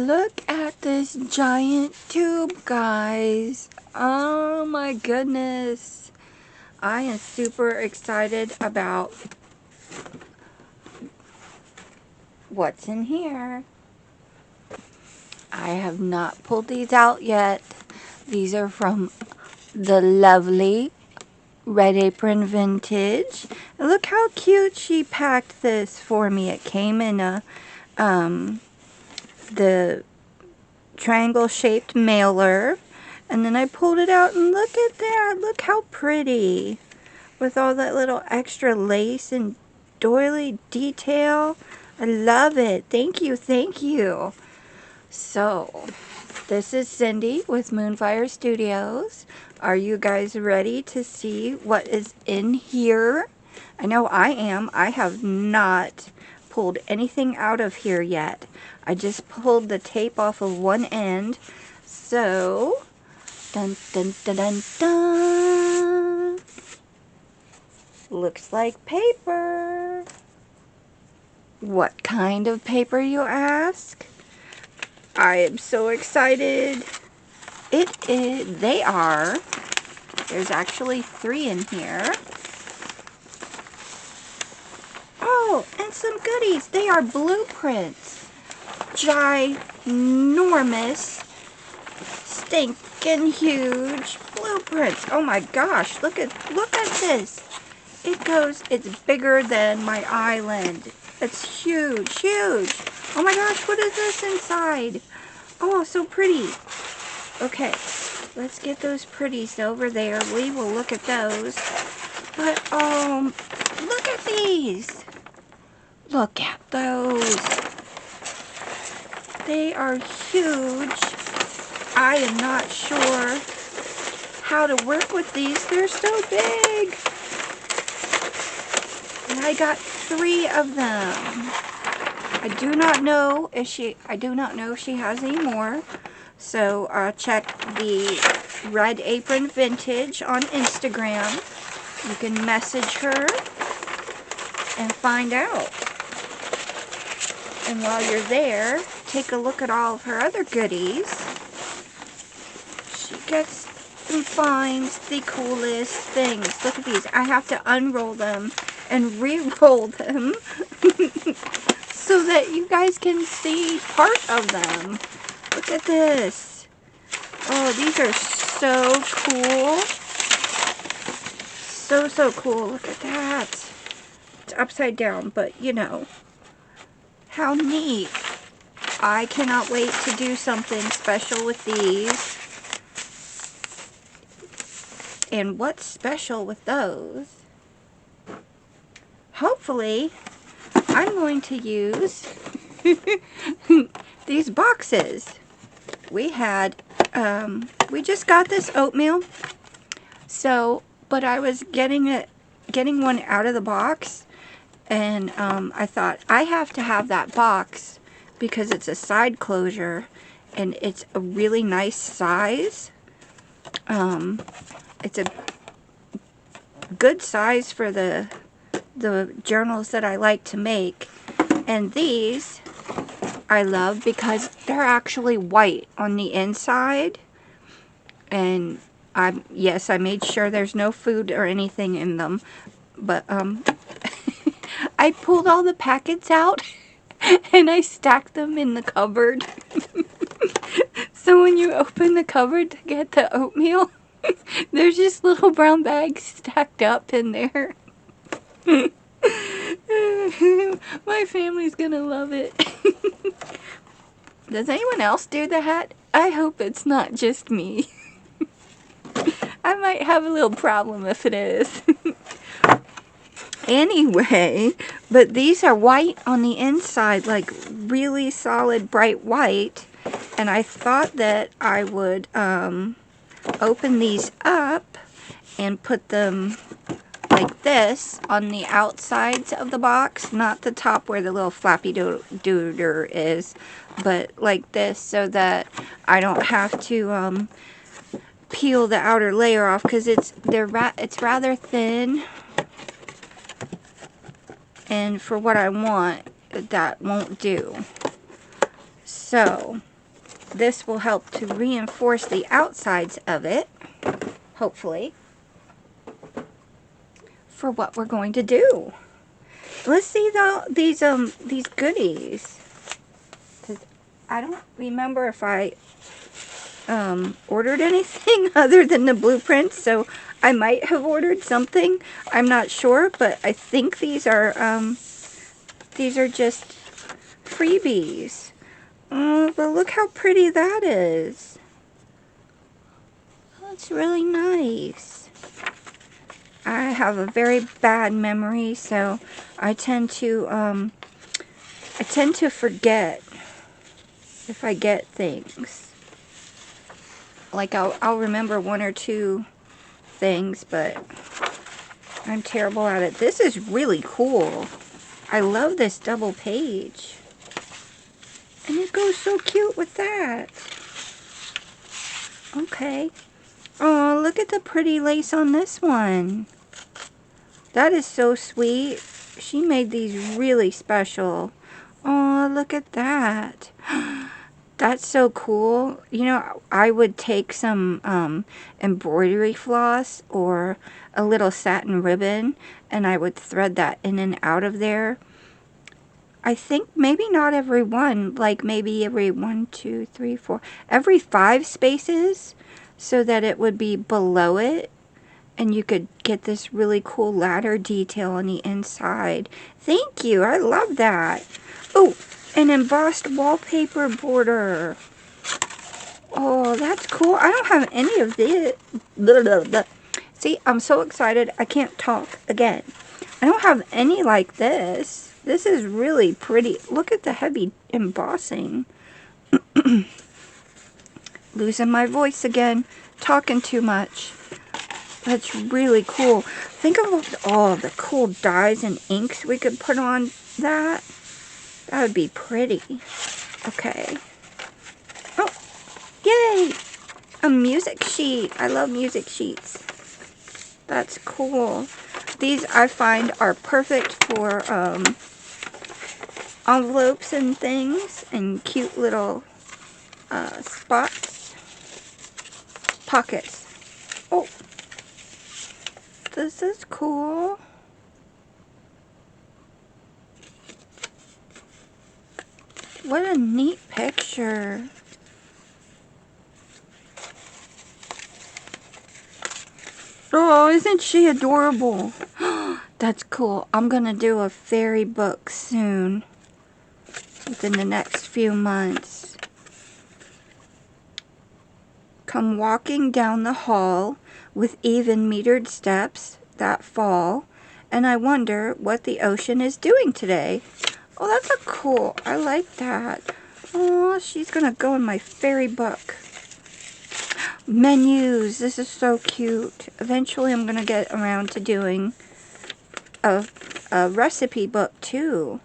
Look at this giant tube, guys. Oh my goodness. I am super excited about what's in here. I have not pulled these out yet. These are from the lovely Red Apron Vintage. And look how cute she packed this for me. It came in a the triangle shaped mailer, and then I pulled it out and look at that. Look how pretty, with all that little extra lace and doily detail. I love it. Thank you, thank you. So this is Cindy with Moonfire Studios. Are you guys ready to see what is in here? I know I am. I have not pulled anything out of here yet. I just pulled the tape off of one end. So, dun dun dun dun dun. Looks like paper. What kind of paper, you ask? I am so excited. They are. There's actually 3 in here. Oh, and some goodies. They are blueprints. Ginormous, stinking huge blueprints. Oh my gosh, look at this. It's bigger than my island. It's huge, huge. Oh my gosh, what is this inside? Oh, so pretty. Okay, let's get those pretties over there. We will look at those. But, look at these. Look at those. They are huge. I am not sure how to work with these. They're so big. And I got 3 of them. I do not know if she has any more. So check the Red Apron Vintage on Instagram. You can message her and find out. And while you're there, take a look at all of her other goodies. She gets and finds the coolest things. Look at these. I have to unroll them and re-roll them so that you guys can see part of them. Look at this. Oh, these are so cool. So cool. Look at that. It's upside down, but you know. How neat. I cannot wait to do something special with these. And what's special with those? Hopefully, I'm going to use these boxes. We just got this oatmeal. So, but I was getting one out of the box. And I thought, I have to have that box because it's a side closure and it's a really nice size. It's a good size for the journals that I like to make. And these I love because they're actually white on the inside. And yes, I made sure there's no food or anything in them. But I pulled all the packets out and I stacked them in the cupboard. So when you open the cupboard to get the oatmeal, there's just little brown bags stacked up in there. My family's gonna love it. Does anyone else do that? I hope it's not just me. I might have a little problem if it is. Anyway, but these are white on the inside, like really solid bright white. And I thought that I would open these up and put them like this on the outsides of the box, not the top where the little flappy dooder is, but like this, so that I don't have to peel the outer layer off, because it's rather thin, and for what I want, that won't do. So this will help to reinforce the outsides of it, hopefully, for what we're going to do. Let's see these goodies. 'Cause I don't remember if I ordered anything other than the blueprints, so I might have ordered something. I'm not sure, but I think these are just freebies. But look how pretty that is. That's really nice. I have a very bad memory, so I tend to forget if I get things. Like I'll remember one or two things, but I'm terrible at it. This is really cool. I love this double page. And it goes so cute with that. Okay. Oh, look at the pretty lace on this one. That is so sweet. She made these really special. Oh, look at that. That's so cool. You know, I would take some embroidery floss or a little satin ribbon, and I would thread that in and out of there. I think maybe not every one, like maybe every 1, 2, 3, 4, every 5 spaces, so that it would be below it, and you could get this really cool ladder detail on the inside. Thank you, I love that. Oh, an embossed wallpaper border. Oh, that's cool. I don't have any of this. See, I'm so excited I can't talk again. I don't have any like this. This is really pretty. Look at the heavy embossing. Losing my voice again. Talking too much. That's really cool. Think of all the cool dyes and inks we could put on that. That would be pretty. Okay. Oh, yay! A music sheet. I love music sheets. That's cool. These I find are perfect for envelopes and things, and cute little spots. Pockets. Oh, this is cool. What a neat picture. Oh, isn't she adorable? That's cool. I'm gonna do a fairy book soon. Within the next few months. Come walking down the hall with even metered steps that fall, and I wonder what the ocean is doing today. Oh, that's a cool. I like that. Oh, she's gonna go in my fairy book. Menus. This is so cute. Eventually I'm gonna get around to doing a recipe book too.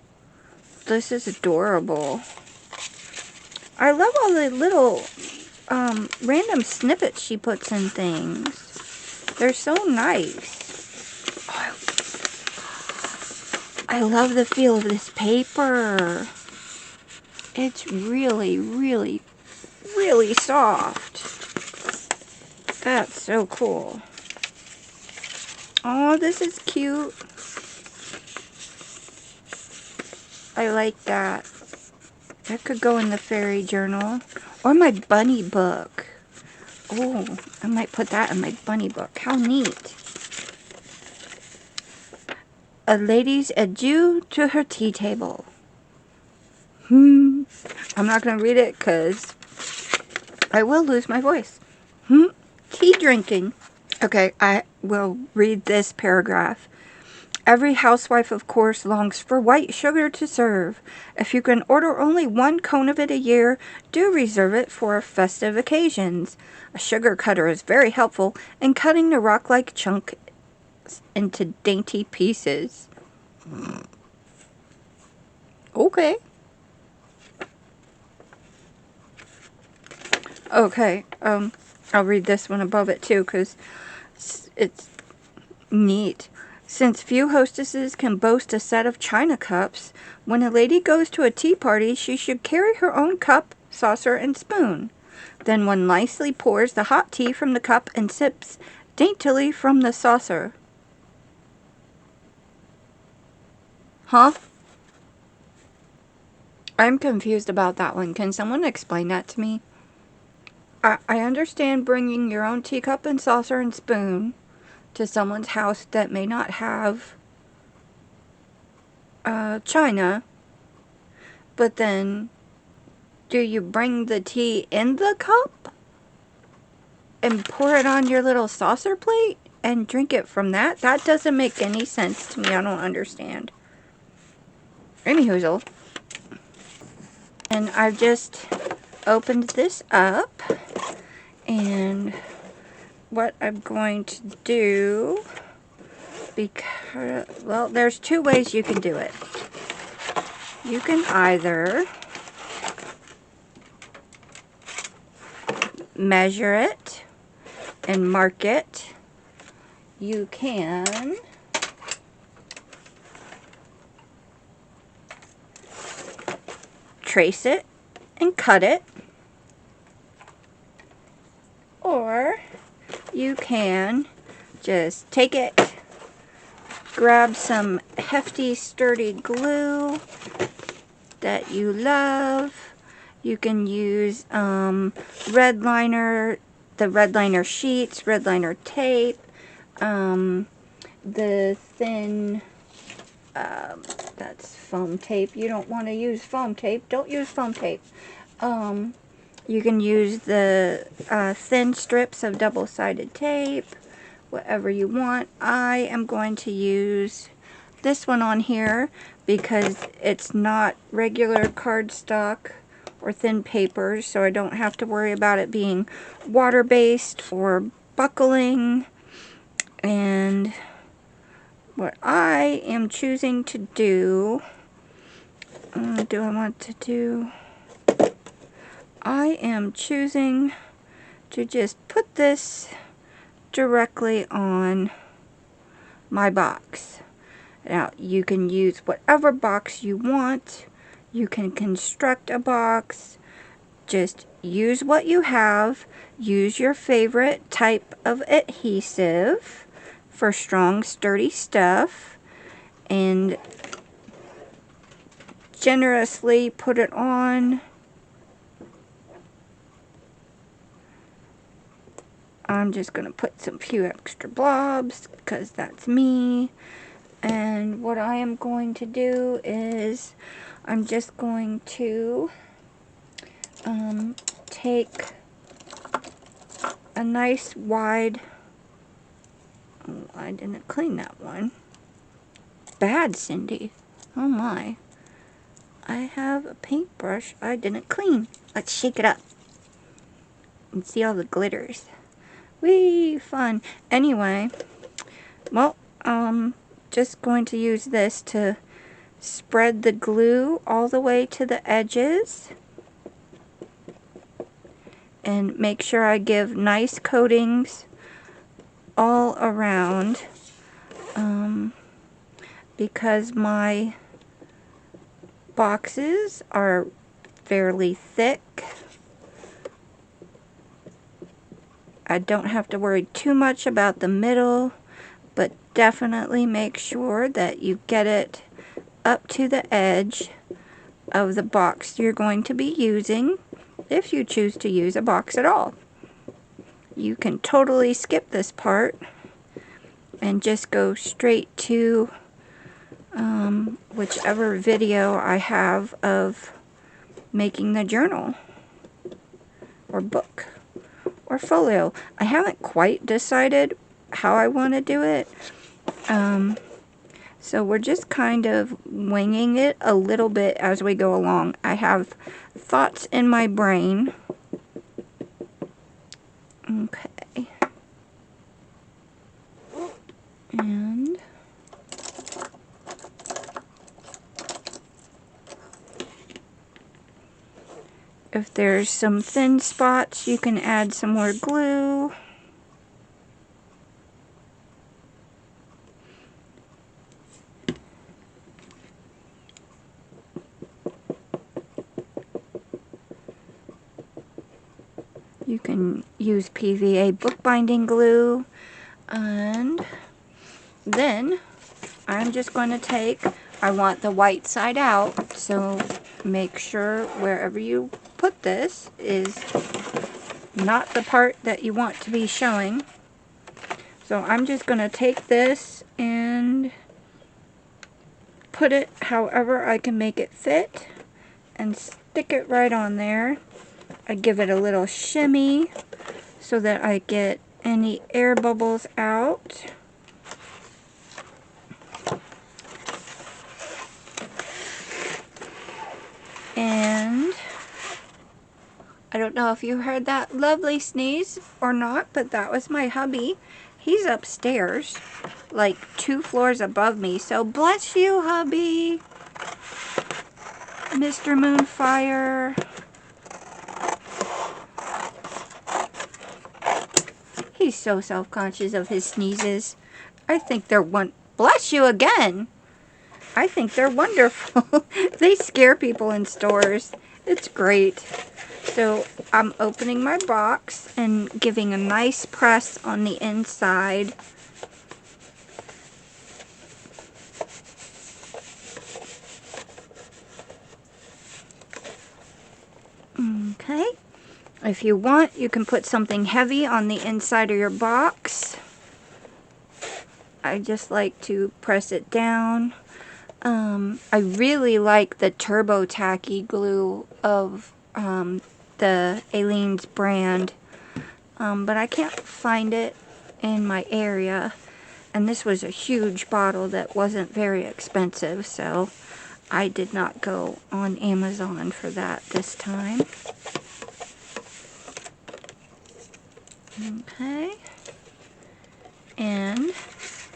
This is adorable. I love all the little random snippets she puts in things. They're so nice. Oh, I love the feel of this paper. It's really, really, really soft. That's so cool. Oh, this is cute. I like that. That could go in the fairy journal. Or my bunny book. Oh, I might put that in my bunny book. How neat. A lady's adieu to her tea table. I'm not going to read it because I will lose my voice. Tea drinking. Okay, I will read this paragraph. Every housewife, of course, longs for white sugar to serve. If you can order only 1 cone of it a year, do reserve it for festive occasions. A sugar cutter is very helpful in cutting the rock-like chunk into dainty pieces. Okay. Okay, I'll read this one above it too, because it's neat. Since few hostesses can boast a set of china cups, when a lady goes to a tea party, she should carry her own cup saucer, and spoon. Then one nicely pours the hot tea from the cup and sips daintily from the saucer. Huh? I'm confused about that one. Can someone explain that to me? I understand bringing your own teacup and saucer and spoon to someone's house that may not have china, but then do you bring the tea in the cup and pour it on your little saucer plate and drink it from that? That doesn't make any sense to me. I don't understand. Anyhoozle. And I've just opened this up, and what I'm going to do, because, well, there's two ways you can do it. You can either measure it and mark it. You can trace it and cut it, or you can just take it, grab some hefty, sturdy glue that you love. You can use red liner, the red liner sheets, red liner tape, the thin, that's foam tape. You don't want to use foam tape. Don't use foam tape. You can use the thin strips of double-sided tape, whatever you want. I am going to use this one on here because it's not regular cardstock or thin paper, so I don't have to worry about it being water-based or buckling. And what I am choosing to do, I am choosing to just put this directly on my box. Now, you can use whatever box you want. You can construct a box. Just use what you have. Use your favorite type of adhesive for strong, sturdy stuff. And generously put it on. I'm just going to put some few extra blobs because that's me. And what I am going to do is I'm just going to take a nice wide, oh, I didn't clean that one. Bad, Cindy. Oh my. I have a paintbrush I didn't clean. Let's shake it up and see all the glitters. Whee, fun. Anyway, well, just going to use this to spread the glue all the way to the edges and make sure I give nice coatings all around, because my boxes are fairly thick. I don't have to worry too much about the middle, but definitely make sure that you get it up to the edge of the box you're going to be using, if you choose to use a box at all. You can totally skip this part and just go straight to whichever video I have of making the journal or book or folio. I haven't quite decided how I want to do it. So we're just kind of winging it a little bit as we go along. I have thoughts in my brain. Okay. And if there's some thin spots, you can add some more glue. You can use PVA bookbinding glue. And then I'm just going to take, I want the white side out, so make sure wherever you put this is not the part that you want to be showing. So I'm just going to take this and put it however I can make it fit and stick it right on there. I give it a little shimmy so that I get any air bubbles out. And I don't know if you heard that lovely sneeze or not, but that was my hubby. He's upstairs, like 2 floors above me, so bless you, hubby. Mr. Moonfire. He's so self-conscious of his sneezes. I think they're bless you again. I think they're wonderful. They scare people in stores. It's great. So I'm opening my box and giving a nice press on the inside. Okay. If you want, you can put something heavy on the inside of your box. I just like to press it down. I really like the Turbo Tacky glue of the Aleene's brand, but I can't find it in my area, and this was a huge bottle that wasn't very expensive, so I did not go on Amazon for that this time. Okay, and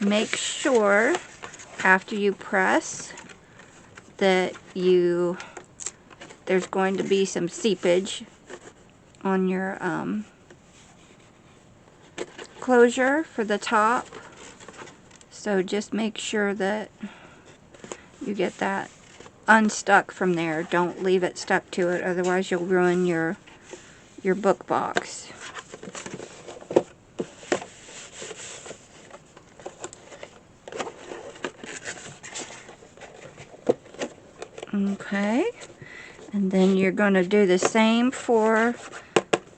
make sure after you press that there's going to be some seepage on your closure for the top, so just make sure that you get that unstuck from there. Don't leave it stuck to it, otherwise you'll ruin your book box. Okay, and then you're going to do the same for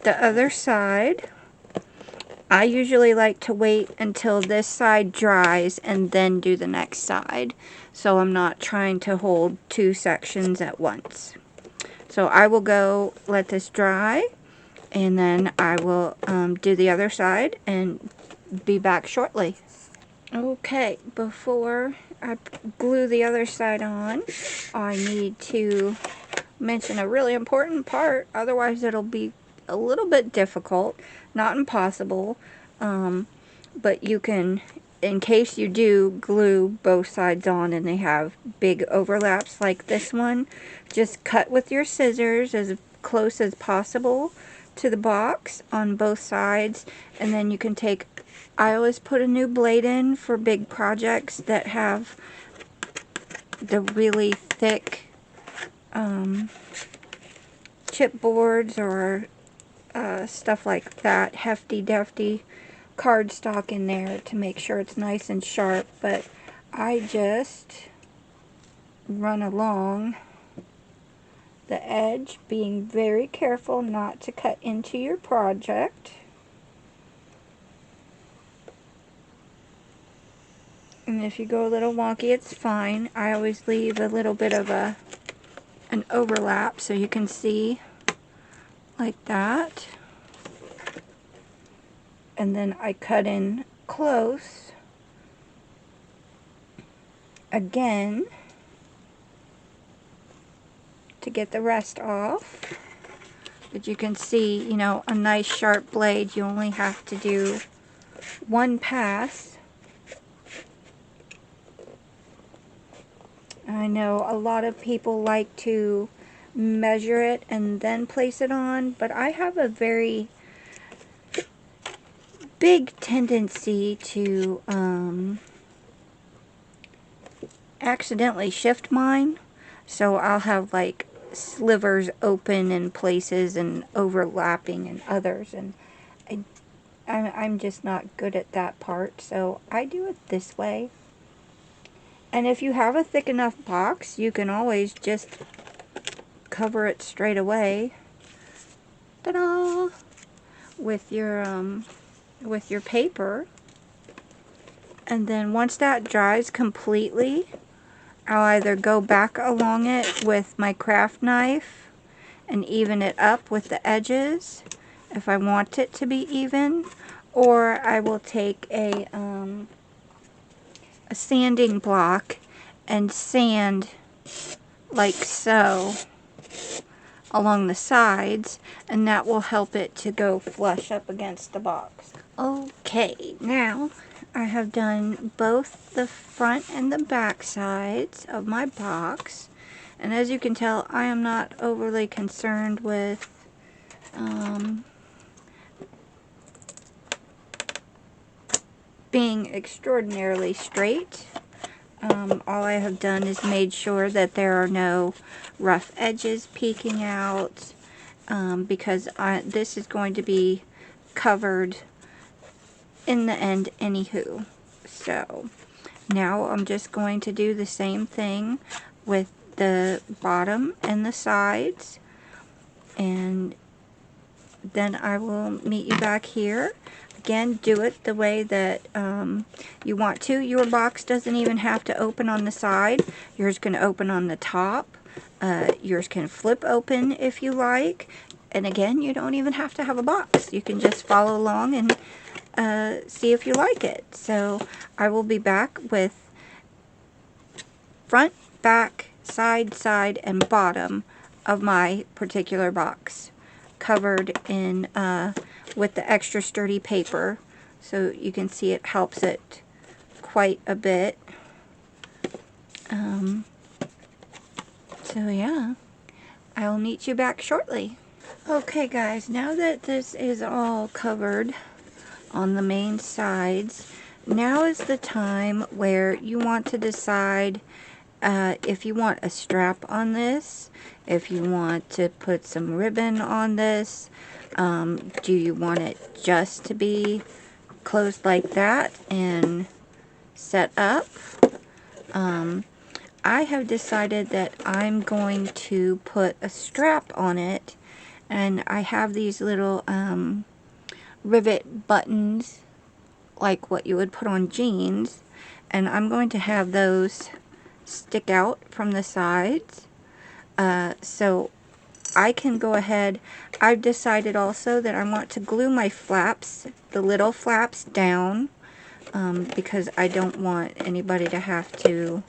the other side. I usually like to wait until this side dries and then do the next side, so I'm not trying to hold 2 sections at once. So I will go let this dry, and then I will do the other side and be back shortly. Okay, before I glue the other side on, I need to mention a really important part, otherwise it'll be a little bit difficult, not impossible, but you can, in case you do glue both sides on and they have big overlaps like this one, just cut with your scissors as close as possible to the box on both sides, and then you can take, I always put a new blade in for big projects that have the really thick chipboards or stuff like that, hefty defty cardstock in there to make sure it's nice and sharp. But I just run along the edge, being very careful not to cut into your project. And if you go a little wonky, it's fine. I always leave a little bit of an overlap so you can see like that. And then I cut in close again to get the rest off. But you can see, you know, a nice sharp blade, you only have to do 1 pass. I know a lot of people like to measure it and then place it on, but I have a very big tendency to accidentally shift mine. So I'll have like slivers open in places and overlapping in others, and I'm just not good at that part, so I do it this way. And if you have a thick enough box, you can always just cover it straight away, ta-da, with your paper. And then once that dries completely, I'll either go back along it with my craft knife and even it up with the edges if I want it to be even, or I will take a sanding block and sand like so along the sides, and that will help it to go flush up against the box. Okay, now I have done both the front and the back sides of my box, and as you can tell, I am not overly concerned with being extraordinarily straight. All I have done is made sure that there are no rough edges peeking out, because this is going to be covered in the end anywho. So now I'm just going to do the same thing with the bottom and the sides, and then I will meet you back here. Again, do it the way that you want to. Your box doesn't even have to open on the side. Yours can open on the top. Yours can flip open if you like. And again, you don't even have to have a box. You can just follow along and see if you like it. So I will be back with front, back, side, and bottom of my particular box, covered in with the extra sturdy paper, so you can see it helps it quite a bit. So yeah, I'll meet you back shortly. Okay guys, now that this is all covered on the main sides, now is the time where you want to decide if you want a strap on this, if you want to put some ribbon on this. Do you want it just to be closed like that and set up? I have decided that I'm going to put a strap on it, and I have these little rivet buttons like what you would put on jeans, and I'm going to have those stick out from the sides, so I can go ahead. I've decided also that I want to glue my flaps, the little flaps, down, because I don't want anybody to have to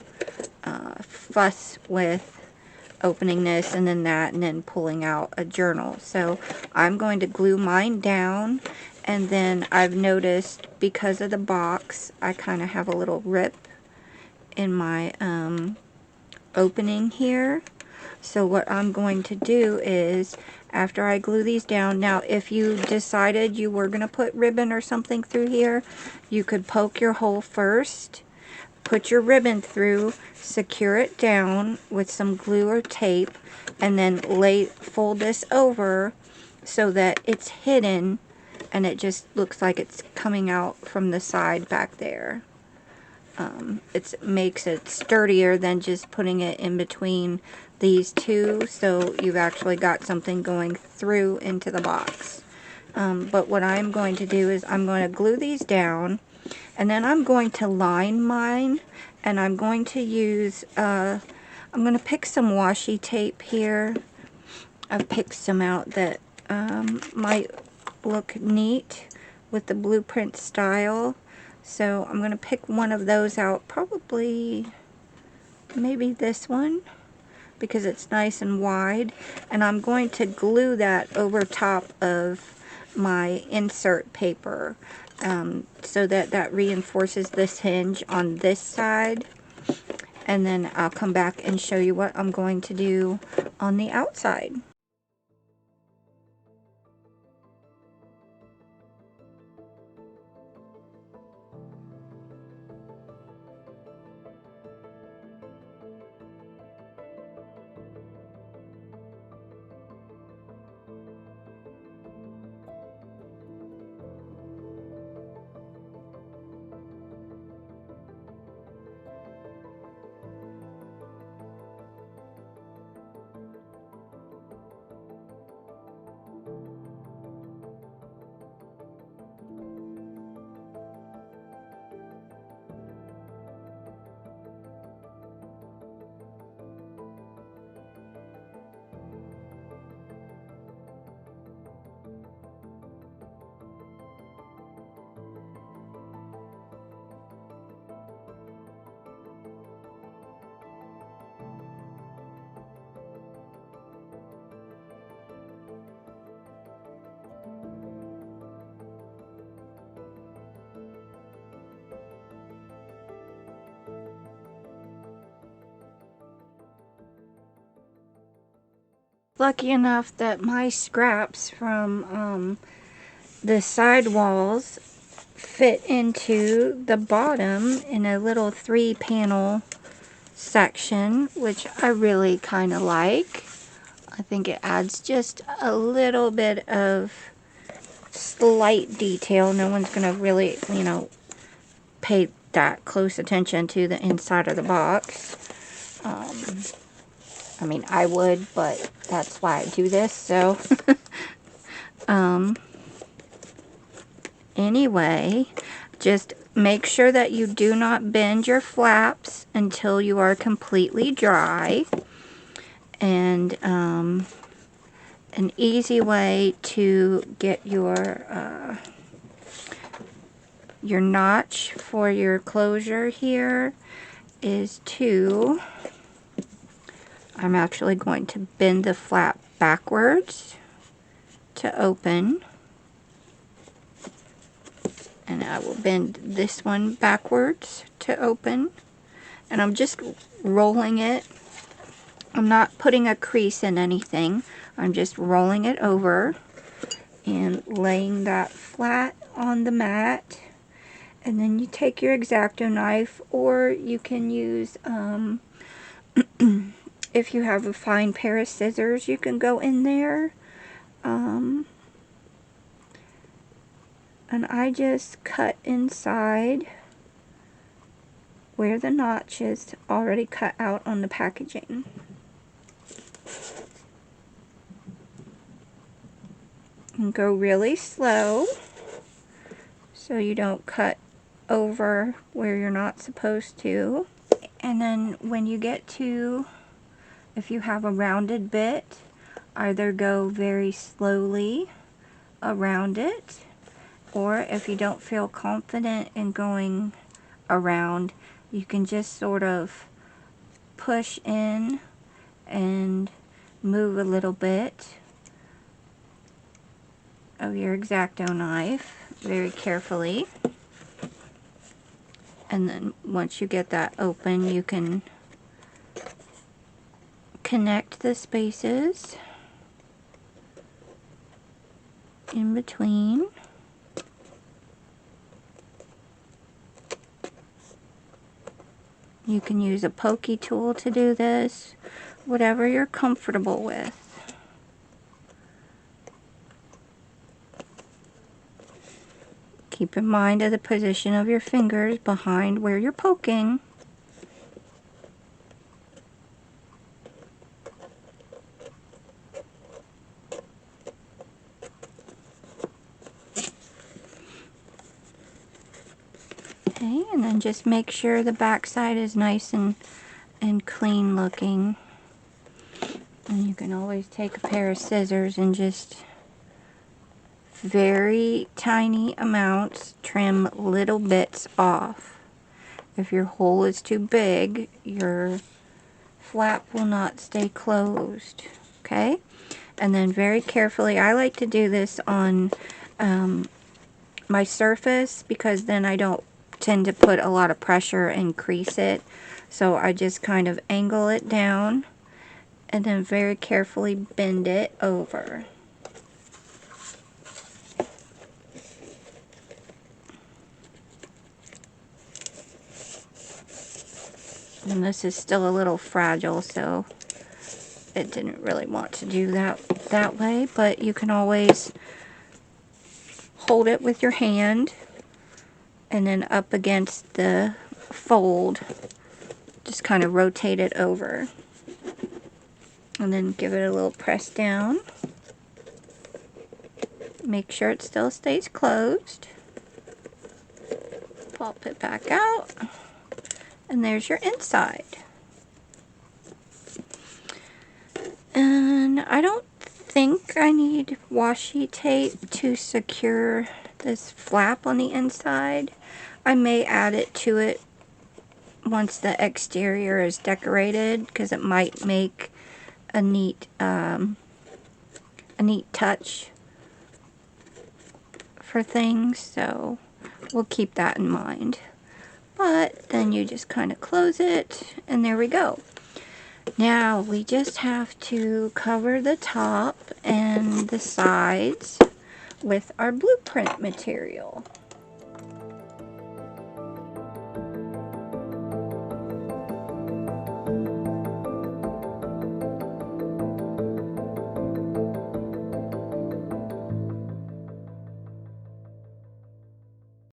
fuss with opening this and then that and then pulling out a journal. So I'm going to glue mine down, and then I've noticed because of the box I kind of have a little rip in my opening here. So what I'm going to do is, after I glue these down, now if you decided you were going to put ribbon or something through here, you could poke your hole first, put your ribbon through, secure it down with some glue or tape, and then fold this over so that it's hidden and it just looks like it's coming out from the side back there. It makes it sturdier than just putting it in between these two, so you've actually got something going through into the box. But what I'm going to do is I'm going to glue these down, and then I'm going to line mine, and I'm going to use, I'm going to pick some washi tape here. I've picked some out that might look neat with the blueprint style. So I'm going to pick one of those out, probably maybe this one, because it's nice and wide, and I'm going to glue that over top of my insert paper, so that reinforces this hinge on this side, and then I'll come back and show you what I'm going to do on the outside. lucky enough that my scraps from the side walls fit into the bottom in a little 3-panel section, which I really kind of like. I think it adds just a little bit of slight detail. No one's gonna really, you know, pay that close attention to the inside of the box. I mean, I would, but that's why I do this, so. Anyway, just make sure that you do not bend your flaps until you are completely dry. And an easy way to get your notch for your closure here is to, I'm actually going to bend the flap backwards to open. And I will bend this one backwards to open. And I'm just rolling it. I'm not putting a crease in anything. I'm just rolling it over and laying that flat on the mat. And then you take your X-Acto knife, or you can use, if you have a fine pair of scissors, you can go in there. And I just cut inside where the notch is already cut out on the packaging. And go really slow so you don't cut over where you're not supposed to. And then when you get to, if you have a rounded bit, either go very slowly around it, or if you don't feel confident in going around, you can just sort of push in and move a little bit of your X-Acto knife very carefully. And then once you get that open, you can connect the spaces in between. You can use a pokey tool to do this, whatever you're comfortable with. Keep in mind of the position of your fingers behind where you're poking. Okay, and then just make sure the back side is nice and clean looking. And you can always take a pair of scissors and just very tiny amounts trim little bits off. If your hole is too big, your flap will not stay closed. Okay? And then very carefully, I like to do this on my surface, because then I don't tend to put a lot of pressure and crease it. So I just kind of angle it down and then very carefully bend it over. And this is still a little fragile, so it didn't really want to do that way, but you can always hold it with your hand and then up against the fold, just kind of rotate it over. And then give it a little press down. Make sure it still stays closed. Pop it back out. And there's your inside. And I don't think I need washi tape to secure this flap on the inside. I may add it to it once the exterior is decorated, because it might make a neat touch for things, so we'll keep that in mind. But then you just kind of close it, and there we go. Now we just have to cover the top and the sides with our blueprint material.